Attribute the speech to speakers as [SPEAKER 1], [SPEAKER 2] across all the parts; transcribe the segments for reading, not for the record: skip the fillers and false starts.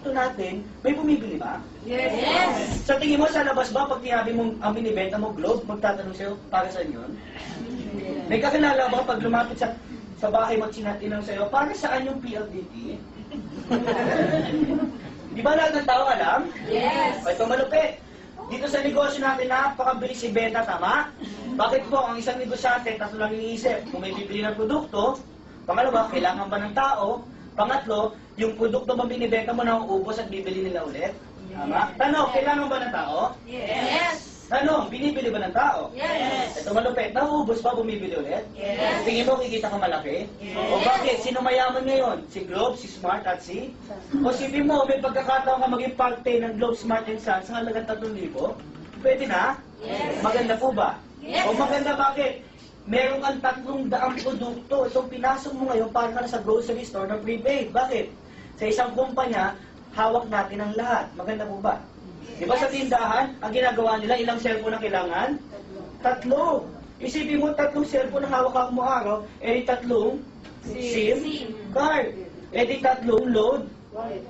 [SPEAKER 1] produkto natin, may bumibili ba?
[SPEAKER 2] Yes.
[SPEAKER 1] Sa tingin mo, sa labas ba, pag tinabi mo ang binibenta mo, Globe, magtatanong sa'yo, para saan yun? May kakilala ba pag lumapit sa bahay mo, sinatinong sa'yo, para saan yung PLDT? Di ba lahat ng tao alam?
[SPEAKER 2] Yes.
[SPEAKER 1] O ito malupit. Dito sa negosyo natin, napakabilis ibenta, tama? Bakit po, ang isang negosyante, tatlo lang iniisip, kung may bibili ng produkto, pangalawa, kailangan ba ng tao? Pangatlo, yung produkto ba binibenta mo na uubos at bibili nila ulit? Tama? Tanong, kailangan ba ng tao?
[SPEAKER 2] Yes.
[SPEAKER 1] Tanong, binibili ba ng tao?
[SPEAKER 2] Yes.
[SPEAKER 1] Ito malupit, nauubos ba bumibili ulit?
[SPEAKER 2] Yes.
[SPEAKER 1] Tingin mo, kikita ka malaki?
[SPEAKER 2] Yes.
[SPEAKER 1] O bakit? Sino mayaman ngayon? Si Globe, si Smart, at si? O sipin mo, may pagkakataon ka maging parte ng Globe, Smart, and Sons sa halagang 3,000? Pwede na?
[SPEAKER 2] Yes.
[SPEAKER 1] Maganda po ba?
[SPEAKER 2] Yes.
[SPEAKER 1] O maganda bakit? Meron kang 300 produkto. Itong pinasok mo ngayon, parang ka na sa grocery store na prepaid. Bakit? Sa isang kumpanya, hawak natin ang lahat. Maganda po ba? Di ba sa tindahan, ang ginagawa nila, ilang cellphone ang kailangan? 3. Isipin mo, 3 cellphone ang hawak mo araw, di 3 SIM card, di 3 load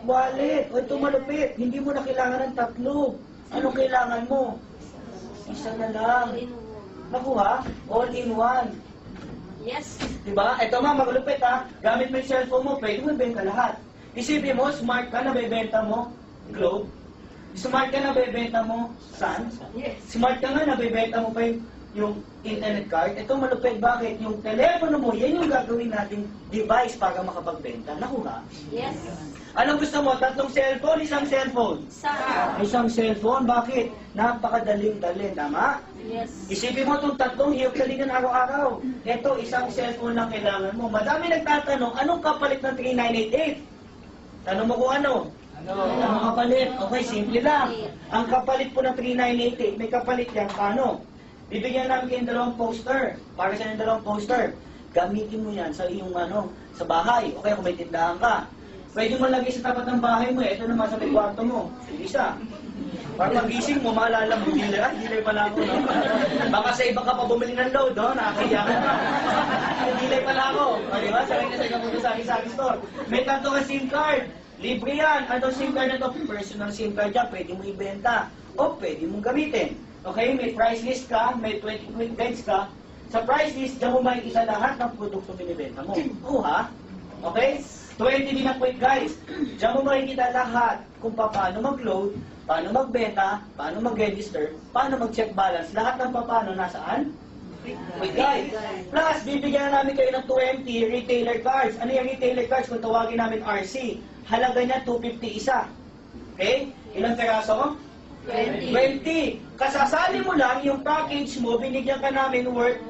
[SPEAKER 1] wallet. O ito malupit, hindi mo na kailangan ng 3. Anong kailangan mo? Isa na lang. Nakuha? All in one.
[SPEAKER 2] Yes.
[SPEAKER 1] Diba? Ito malupit ha. Gamit mo yung cellphone mo, pwede mo ibenta lahat. Isipin mo, smart ka na bebenta mo, Globe. Smart ka na bebenta mo, Sun.
[SPEAKER 2] Yes.
[SPEAKER 1] Smart ka nga na bebenta mo pa yung internet card. Ito malupit, bakit? Yung telepono mo, yan yung gagawin nating device para makapagbenta. Nakuha?
[SPEAKER 2] Yes.
[SPEAKER 1] Anong gusto mo? 3 cellphone, isang cellphone? Isang cellphone, bakit? Napakadaling-daling, tama?
[SPEAKER 2] Yes.
[SPEAKER 1] Isipin mo itong 3, hiyok daligan araw-araw. Ito, isang cellphone lang kailangan mo. Madami nagtatanong, anong kapalit ng 3988? Tanong mo kung ano? Anong kapalit? Okay, simple lang. Ang kapalit po ng 3988, may kapalit yan, paano? Bibigyan namin kayo ng 2 poster. Para sa ng 2 poster, gamitin mo yan sa iyong sa bahay. Okay, kung may tindahan ka. Pwede mo lagay sa tapat ng bahay mo, ito naman sa may kwarto mo. Isa. Para pagising mo, maalala mo, dealer pala ako, no? Baka sa iba ka pa bumili ng load, no? Nakakaya ka na. Dealer pala ako. O, diba? Sabi na sa iba punta sa aking store. May tanto ka SIM card. Libre yan. Ano SIM card na to? Personal SIM card yan. Pwede mo ibenta. O pwede mong gamitin. Okay? May price list ka. May 20 quick guides ka. Sa price list, diyan mo makikita lahat ng produkto binibenta mo. Ha? Okay? 20 din na quick guides. Diyan mo makikita lahat kung paano mag-load, paano magbenta, paano mag-register, paano mag-check balance. Lahat ng paano nasaan? Quick guide. Plus, bibigyan na namin kayo ng 20 retailer cards. Ano yung retailer cards? Kung tawagin namin RC. Halaga niya 250 isa. Okay? Ilang peraso? 20. Kasasali mo lang yung package mo, binigyan ka namin worth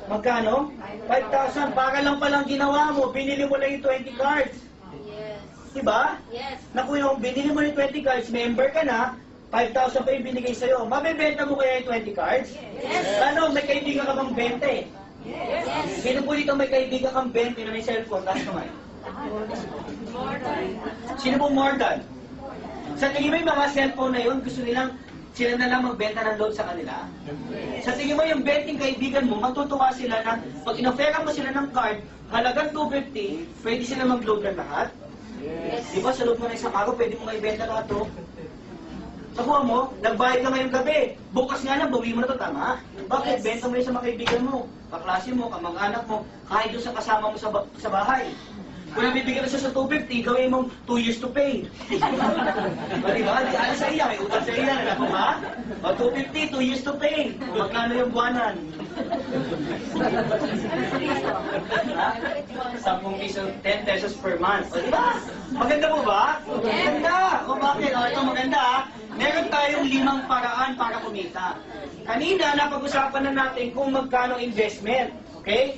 [SPEAKER 1] magkano? 5,000. Para lang palang ginawa mo, binili mo lang yung 20 cards.
[SPEAKER 2] Yes.
[SPEAKER 1] Diba?
[SPEAKER 2] Yes.
[SPEAKER 1] Naku, yung binili mo yung 20 cards, member ka na, 5,000 pa yung binigay sa'yo. Mabibenta mo kaya yung 20 cards?
[SPEAKER 2] Yes.
[SPEAKER 1] Ano, may kaibigan ka bang 20?
[SPEAKER 2] Yes.
[SPEAKER 1] Sino po dito may kaibigan kang 20 na may cellphone? Taas naman.
[SPEAKER 2] More than.
[SPEAKER 1] Sino po more than? Sa tingin mo yung mga cellphone na yun, gusto nilang sila na lang magbenta ng load sa kanila? Sa tingin mo yung 20 kaibigan mo, matutuwa sila na pag inofera mo sila ng card, halagang 250, pwede sila mag-load ng lahat?
[SPEAKER 2] Yes.
[SPEAKER 1] Di ba sa loob mo na isang araw, pwede mo maibenta lahat to? Nakuha mo, nagbayad ka ngayong gabi. Bukas nga lang, bawi mo na to, tama? Bakit?
[SPEAKER 2] Yes.
[SPEAKER 1] Benta mo yun sa mga kaibigan mo, kaklase mo, kamag-anak mo, kahit doon sa kasama mo sa bahay. Kung nabibigyan mo siya sa 250, gawin mong 2 years to pay. O diba? Di ano sa iya, may utang sa iya. Ano ha? O 250, 2 years to pay. Kung magkano yung buwanan. 10 piso, 10 pesos per month. O diba? Maganda po ba? Maganda. O bakit? O ito maganda ha. Meron tayong 5 paraan para kumita. Kanina, napag-usapan na natin kung magkano investment. Okay?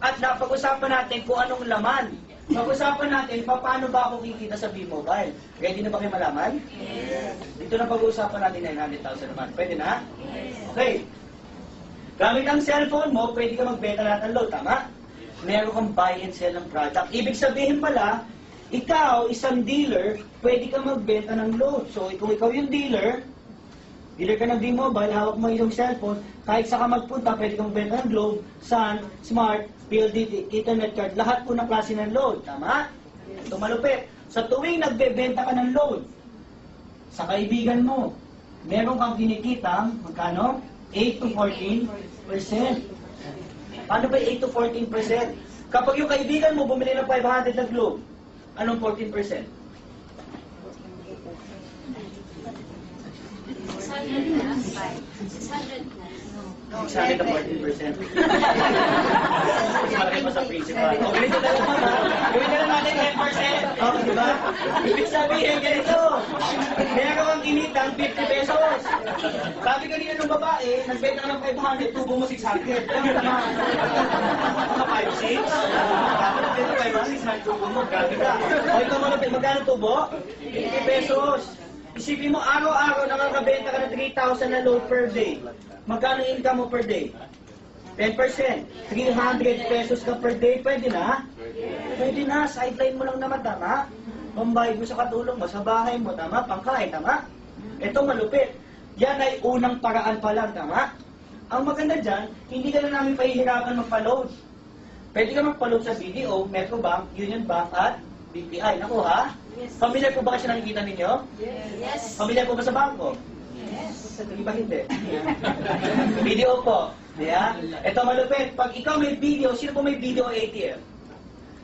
[SPEAKER 1] At napag-usapan natin kung anong laman. Pag-usapan natin, paano ba ako kikita sa B-Mobile? Ready na ba kayo malaman?
[SPEAKER 2] Yes.
[SPEAKER 1] Dito na pag-uusapan natin 900,000 naman. Pwede na?
[SPEAKER 2] Yes.
[SPEAKER 1] Okay. Gamit ang cellphone mo, pwede ka magbenta lahat ng load, tama? Meron kang buy and sell ng product. Ibig sabihin pala, ikaw, isang dealer, pwede ka magbenta ng load. So, kung ikaw yung dealer ka ng B-Mobile, hawak mo yung cellphone, kahit saan ka magpunta, pwede kang magbenta ng Globe, Sun, Smart, PLDT, Internet card, lahat po ng klase ng load. Tama? Ito malupit. Sa tuwing nagbebenta ka ng load, sa kaibigan mo, meron kang kinikitang, magkano? 8 to 14%. Paano ba 8 to 14%? Kapag yung kaibigan mo bumili ng 500 na globe, anong 14%? 600 na 14%. Malaki pa sa principal. O, ganito na lang ha. Gawin na lang natin 10%. O, di ba? Ibig sabihin, ganito. Meron kang kinitang 50 pesos. Sabi kanina ng babae, nagbenta ka ng 500, tubo mo 600. Ano tama? Mga 5-6? Dapat nagbenta 500, 600 tubo mo. Grabe ka. O, ito mo magkano tubo? 50 pesos. Isipin mo, araw-araw nakakabenta ka ng 3,000 na load per day. Magkano income mo per day? 10%. 300 pesos ka per day. Pwede na? Pwede na. Sideline mo lang naman, tama? Pambayad mo sa katulong mo, sa bahay mo, tama? Pangkain, tama? Ito malupit. Yan ay unang paraan pa lang, tama? Ang maganda dyan, hindi ka na namin pahihirapan magpa-load. Pwede ka magpa-load sa BDO, Metrobank, Union Bank, at BPI. Naku ha?
[SPEAKER 2] Yes.
[SPEAKER 1] Pamilyar po ba kasi nakikita ninyo?
[SPEAKER 2] Yes.
[SPEAKER 1] Pamilyar po ba sa bangko?
[SPEAKER 2] Yes.
[SPEAKER 1] Hindi ba hindi? Video po. Yeah? Ito malupit. Pag ikaw may video, sino po may video ATM?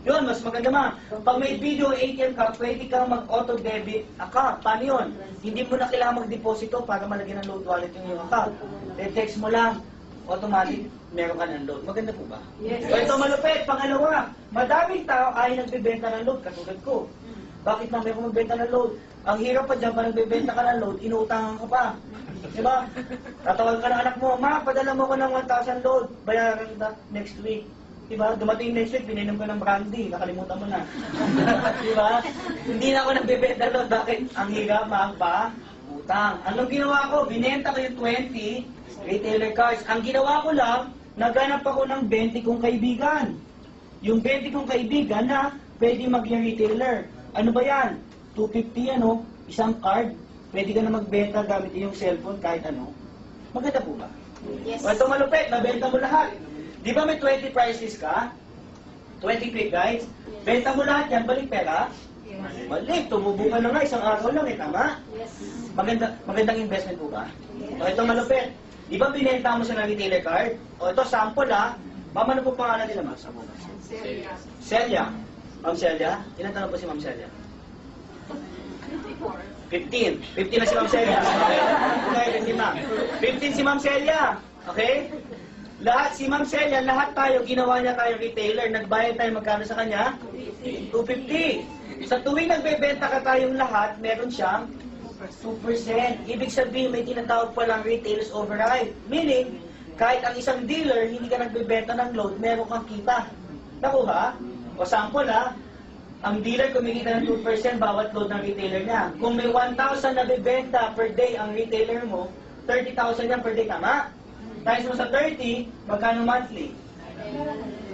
[SPEAKER 1] Yun, mas maganda ma. Pag may video ATM ka, pwede kang mag-auto debit account. Paano yun? Hindi mo na kailangan mag-deposito para malagyan ng load wallet yung iyong account. Then text mo lang, automatic, meron ka ng load. Maganda po ba?
[SPEAKER 2] Yes.
[SPEAKER 1] So ito malupit. Pangalawa, madaming tao ay nagbebenta ng load, katulad ko. Bakit na meron magbenta ng load? Ang hirap pa dyan, pag nagbebenta ka ng load, inuutangan ka pa. Diba? Tatawag ka ng anak mo, ma, padala mo ko ng 1,000 load, bayaran kita next week. Diba? Dumating next week, pininom ko ng brandy, nakalimutan mo na. Diba? Hindi na ako nagbebenta load. Bakit? Ang hirap, pa utang. Anong ginawa ko? Binenta ko yung 20 retailer cards. Ang ginawa ko lang, naghanap ako ng 20 kong kaibigan. Yung 20 kong kaibigan na pwede maging retailer. Ano ba yan? 250 ano? Isang card. Pwede ka na magbenta gamit yung cellphone kahit ano. Maganda po ba?
[SPEAKER 2] Yes.
[SPEAKER 1] O ito malupit, nabenta mo lahat. Di ba may 20 prices ka? 20 quick guides? Benta mo lahat yan, balik pera? Balik, tumubo ka na nga, isang araw lang eh, tama?
[SPEAKER 2] Yes.
[SPEAKER 1] Magandang investment po ba? O ito malupit. Di ba binenta mo sa retailer card? O ito sample ha. Ma'am, ano po pangalan nila ma'am? Celia. Ma'am Celia? Ilan taon po si Ma'am Celia? 15. 15 na si Ma'am Celia. Okay, 15 Ma'am. 15 si Ma'am Celia. Okay? Lahat, si Ma'am Celia, lahat tayo, ginawa niya tayo retailer. Nagbayad tayo magkano sa kanya? 250. Sa tuwing nagbebenta ka tayong lahat, meron siyang 2%. Ibig sabihin, may tinatawag palang retailers override. Meaning, kahit ang isang dealer, hindi ka nagbebenta ng load, meron kang kita. Nakuha? O sample ha, ang dealer kumikita ng 2% bawat load ng retailer niya. Kung may 1,000 na bibenta per day ang retailer mo, 30,000 yan per day, tama? Times mo sa 30, magkano monthly?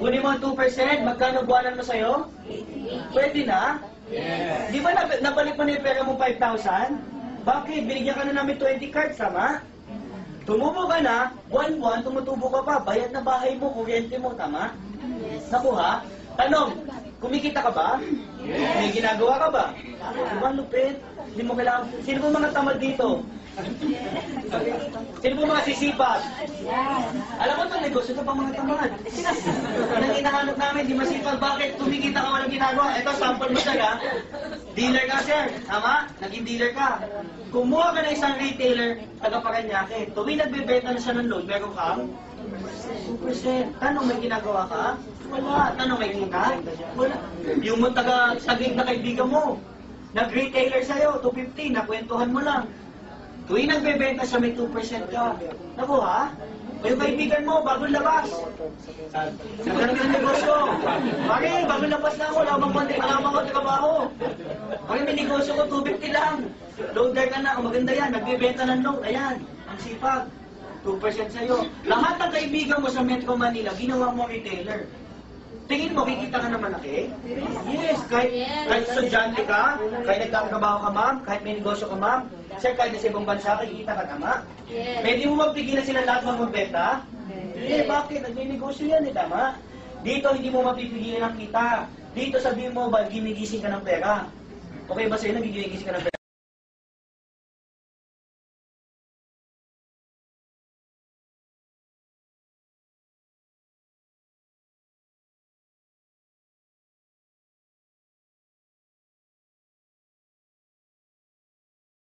[SPEAKER 1] Kunin mo ang 2%, magkano buwanan mo sa'yo? Pwede na? Di ba nabalik mo na yung pera mo 5,000? Bakit? Binigyan ka na namin 20 cards, tama? Tumubo ka na, buwan-buwan, tumutubo ka pa, bayad na bahay mo, kuryente mo, tama? Nakuha? Tanong, kumikita ka ba? May ginagawa ka ba? Diba, lupit? Hindi mo kailangan. Sino po mga tamad dito? Sino po mga sisipag? Alam mo itong negosyo, ito pa mga tamad. Anong hinahanap namin, di masipag. Bakit? Kumikita ka, walang ginagawa. Ito, sample mo siya, dealer ka, sir. Tama? Naging dealer ka. Kumuha ka ng isang retailer, taga-Paranaque. Tuwing nagbebenta na siya ng load, meron kang 2%. Tanong, may ginagawa ka? Wala. Tanong, may kita? Wala. Yung mo taga-saging na kaibigan mo, nag-retailer sa'yo, 250, nakwentuhan mo lang. Tuwing nagbebenta siya, may 2% ka. Nakuha? O yung kaibigan mo, bagong labas. Nagkaroon ng negosyo. Pare, bagong labas na ako, lamang konti trabaho. Pare, may negosyo ko, 250 lang. Loader ka na, o maganda yan, nagbebenta ng load. Ayan, ang sipag. 2% sa'yo. Lahat ng kaibigan mo sa Metro Manila, ginawa mo retailer. Tingin mo, kikita ka na malaki? Yes, kahit estudyante ka, kahit nagtatrabaho ka ma'am, kahit may negosyo ka ma'am, sir, kahit sa ibang bansa, kikita ka tama? Pwede mo magpigilan sila lahat magbenta? Hindi, bakit? Nagme-negosyo yan eh, tama? Dito, hindi mo mapipigilan ang kita. Dito, sabihin mo, ginigising ka ng pera. Okay ba sa'yo nagigigis ka ng